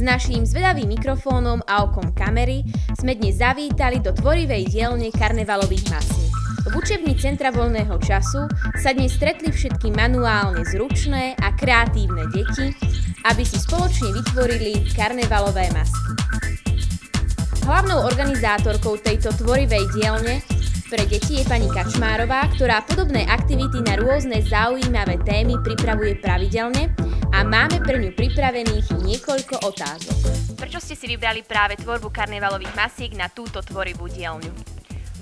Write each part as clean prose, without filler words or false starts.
naším zvedavým mikrofónom a okom kamery sme dnes zavítali do tvorivej dielne karnevalových masiek. V učebni Centra voľného času sa dnes stretli všetky manuálne zručné a kreatívne deti, aby si spoločne vytvorili karnevalové masky. Hlavnou organizátorkou tejto tvorivej dielne pre deti je pani Kačmárová, ktorá podobné aktivity na rôzne zaujímavé témy pripravuje pravidelne a máme pre ňu pripravených niekoľko otázok. Prečo ste si vybrali práve tvorbu karnevalových masiek na túto tvorivú dielňu?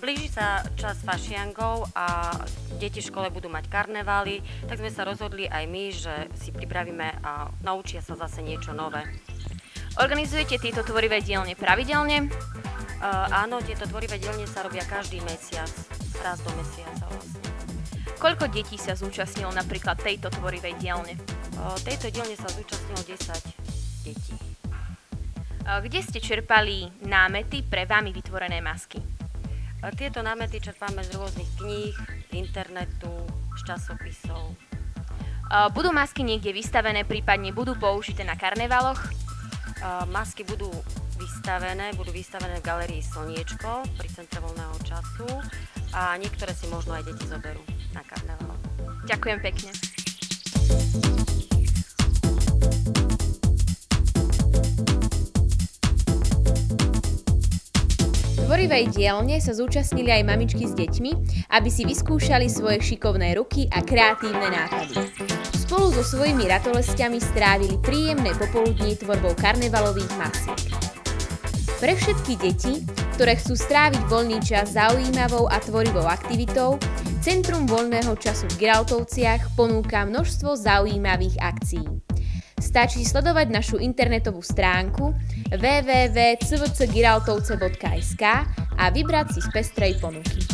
Blíži sa čas fašiangov a deti v škole budú mať karnevály, tak sme sa rozhodli aj my, že si pripravíme a naučia sa zase niečo nové. Organizujete tieto tvorivé dielne pravidelne? Áno, tieto tvorivé dielne sa robia každý mesiac, raz do mesiaca vlastne. Koľko detí sa zúčastnilo napríklad tejto tvorivej dielne? Tejto dielne sa zúčastnilo 10 detí. Kde ste čerpali námety pre vami vytvorené masky? Tieto námety čerpáme z rôznych kníh, internetu, z časopisov. Budú masky niekde vystavené, prípadne budú použité na karnevaloch? Masky budú vystavené v galérii Slniečko pri Centre voľného času a niektoré si možno aj deti zoberú na karneval. Ďakujem pekne. V tvorivej dielne sa zúčastnili aj mamičky s deťmi, aby si vyskúšali svoje šikovné ruky a kreatívne nápady. Spolu so svojimi ratolesťami strávili príjemné popoludnie tvorbou karnevalových masiek. Pre všetky deti, ktoré chcú stráviť voľný čas zaujímavou a tvorivou aktivitou, Centrum voľného času v Giraltovciach ponúka množstvo zaujímavých akcií. Stačí sledovať našu internetovú stránku www.cvcgiraltovce.sk a vybrať si z pestrej ponuky.